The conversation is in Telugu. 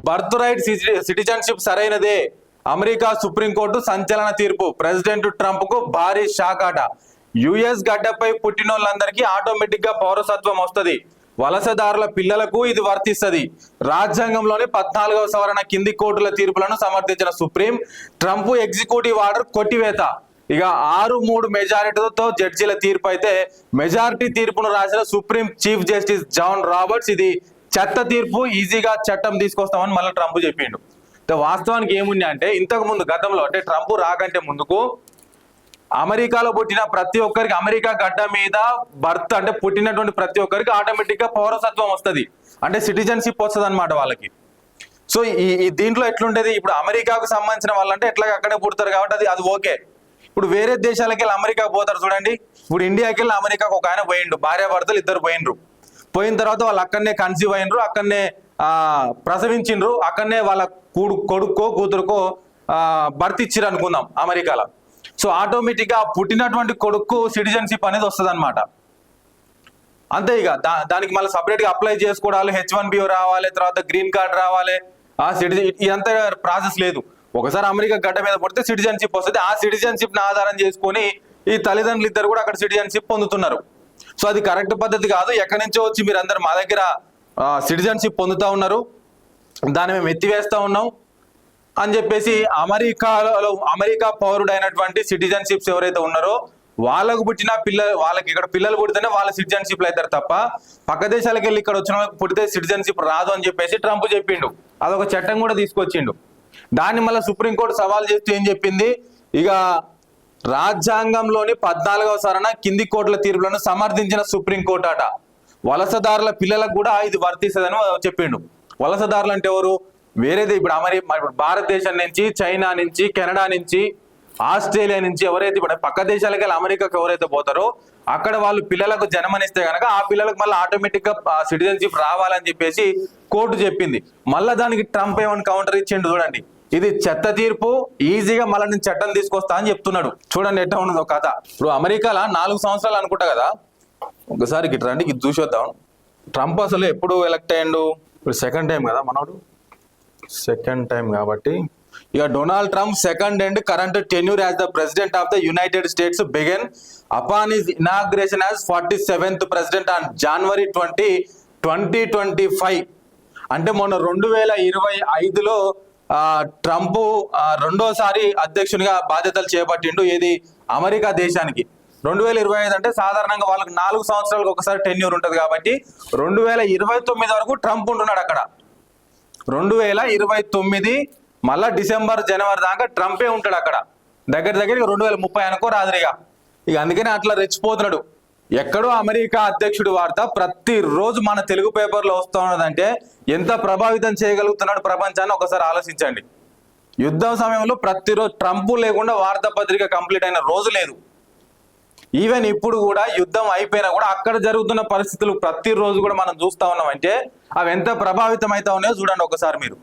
బర్త్ రైట్ సిటిజన్షిప్ సరైనదే. అమెరికా సుప్రీంకోర్టు సంచలన తీర్పు. ప్రెసిడెంట్ ట్రంప్ కు భారీ షాక్ అట. యుఎస్ గడ్డపై పుట్టినోళ్ళందరికీ ఆటోమేటిక్ గా పౌరసత్వం వస్తుంది. వలసదారుల పిల్లలకు ఇది వర్తిస్తుంది. రాజ్యాంగంలోని 14వ సవరణ కింది కోర్టుల తీర్పులను సమర్థించిన సుప్రీం ట్రంప్ ఎగ్జిక్యూటివ్ ఆర్డర్ కొట్టివేత. ఇక 6-3 మెజారిటీతో జడ్జీల తీర్పు అయితే మెజారిటీ తీర్పును రాసిన supreme chief justice John Roberts ఇది చెత్త తీర్పు, ఈజీగా చట్టం తీసుకొస్తామని మళ్ళీ ట్రంప్ చెప్పిండు. వాస్తవానికి ఏముంది అంటే ఇంతకు ముందు గతంలో అంటే ట్రంప్ రాకంటే ముందుకు అమెరికాలో పుట్టిన ప్రతి ఒక్కరికి అమెరికా గడ్డ మీద బర్త్ అంటే పుట్టినటువంటి ప్రతి ఒక్కరికి ఆటోమేటిక్ గా పౌరసత్వం వస్తుంది, అంటే సిటిజన్షిప్ వస్తుంది అనమాట వాళ్ళకి. సో ఈ దీంట్లో ఎట్లుంటది, ఇప్పుడు అమెరికాకు సంబంధించిన వాళ్ళంటే ఎట్లాగా అక్కడే పుడతారు కాబట్టి అది ఓకే. ఇప్పుడు వేరే దేశాలకు వెళ్ళి అమెరికాకు పోతారు చూడండి. ఇప్పుడు ఇండియాకి వెళ్ళి అమెరికాకు ఒక ఆయన పోయిండు, భార్యాభర్తలు ఇద్దరు పోయినరు. పోయిన తర్వాత వాళ్ళు అక్కడనే కన్సీవ్ అయినరు, అక్కడనే ప్రసవించిండ్రు, అక్కడనే వాళ్ళ కొడుకో కూతురుకో బర్త్ ఇచ్చిరు అనుకుందాం అమెరికాలో. సో ఆటోమేటిక్ గా పుట్టినటువంటి కొడుకు సిటిజన్షిప్ అనేది వస్తుంది అనమాట. అంతే. ఇక దానికి మళ్ళీ సపరేట్ గా అప్లై చేసుకోవడాలి, H1B రావాలి, తర్వాత గ్రీన్ కార్డ్ రావాలి, ఆ సిటిజన్ ఇదంతా ప్రాసెస్ లేదు. ఒకసారి అమెరికా గడ్డ మీద పడితే సిటిజన్షిప్ వస్తుంది. ఆ సిటిజన్షిప్ ని ఆధారం చేసుకొని ఈ తల్లిదండ్రులు ఇద్దరు కూడా అక్కడ సిటిజన్షిప్ పొందుతున్నారు. సో అది కరెక్ట్ పద్ధతి కాదు. ఎక్కడి నుంచో వచ్చి మీరు అందరు మా దగ్గర సిటిజన్షిప్ పొందుతా ఉన్నారు, దాన్ని మేము ఎత్తివేస్తా ఉన్నాం అని చెప్పేసి అమెరికా పౌరుడైనటువంటి సిటిజన్షిప్స్ ఎవరైతే ఉన్నారో వాళ్ళకు పుట్టిన వాళ్ళకి ఇక్కడ పిల్లలు పుడితేనే వాళ్ళ సిటిజన్షిప్లు అవుతారు తప్ప పక్క దేశాలకు వెళ్ళి ఇక్కడ వచ్చిన వాళ్ళకి పుడితే సిటిజన్షిప్ రాదు అని చెప్పేసి ట్రంప్ చెప్పిండు. అదొక చట్టం కూడా తీసుకొచ్చిండు. దాన్ని మళ్ళీ సుప్రీంకోర్టు సవాల్ చేస్తూ ఏం చెప్పింది, ఇక రాజ్యాంగంలోని 14వ సవరణ కింది కోర్టుల తీర్పులను సమర్థించిన సుప్రీంకోర్టు అట వలసదారుల పిల్లలకు కూడా ఇది వర్తిస్తుందని చెప్పిండు. వలసదారులు అంటే ఎవరు, వేరేది ఇప్పుడు భారతదేశం నుంచి, చైనా నుంచి, కెనడా నుంచి, ఆస్ట్రేలియా నుంచి ఎవరైతే ఇప్పుడు పక్క దేశాలకు వెళ్ళి అమెరికాకు ఎవరైతే పోతారో అక్కడ వాళ్ళు పిల్లలకు జన్మనిస్తే కనుక ఆ పిల్లలకు మళ్ళీ ఆటోమేటిక్ గా సిటిజన్షిప్ రావాలని చెప్పేసి కోర్టు చెప్పింది. మళ్ళీ దానికి ట్రంప్ ఏమని కౌంటర్ ఇచ్చిండు చూడండి. ఇది చెత్త తీర్పు, ఈజీగా మళ్ళీ నేను చట్టం తీసుకొస్తా అని చెప్తున్నాడు. చూడండి ఎట్లా ఉన్నదో కథ. ఇప్పుడు అమెరికాలో 4 సంవత్సరాలు అనుకుంటా కదా, ఒకసారి గిట్ రండి ఇది చూసొద్దాం. ట్రంప్ అసలు ఎప్పుడు ఎలక్ట్ అయ్యిండు, ఇప్పుడు సెకండ్ టైం కదా మనోడు, సెకండ్ టైం కాబట్టి ఇక Donald Trump second and current tenure as the president of the United States began upon his inauguration as 47th president on January 20, 2025. అంటే మొన్న 2025లో ట్రంప్ రెండోసారి అధ్యక్షునిగా బాధ్యతలు చేపట్టిండు. ఏది అమెరికా దేశానికి. 2025 అంటే సాధారణంగా వాళ్ళకి 4 సంవత్సరాలకు ఒకసారి టెన్యూర్ ఉంటుంది కాబట్టి 2029 వరకు ట్రంప్ ఉంటున్నాడు అక్కడ. 2029 మళ్ళా డిసెంబర్ జనవరి దాకా ట్రంపే ఉంటాడు అక్కడ. దగ్గర 2030 అనుకో రాదురిగా. ఇక అందుకని అట్లా రెచ్చిపోతున్నాడు. ఎక్కడో అమెరికా అధ్యక్షుడి వార్త ప్రతిరోజు మన తెలుగు పేపర్లో వస్తూ ఉన్నదంటే ఎంత ప్రభావితం చేయగలుగుతున్నాడు ప్రపంచాన్ని ఒకసారి ఆలోచించండి. యుద్ధం సమయంలో ప్రతిరోజు ట్రంప్ లేకుండా వార్తాపత్రిక కంప్లీట్ అయిన రోజు లేదు. ఈవెన్ ఇప్పుడు కూడా యుద్ధం అయిపోయినా కూడా అక్కడ జరుగుతున్న పరిస్థితులు ప్రతిరోజు కూడా మనం చూస్తా ఉన్నామంటే అవి ఎంత ప్రభావితం అవుతా ఉన్నాయో చూడండి ఒకసారి మీరు.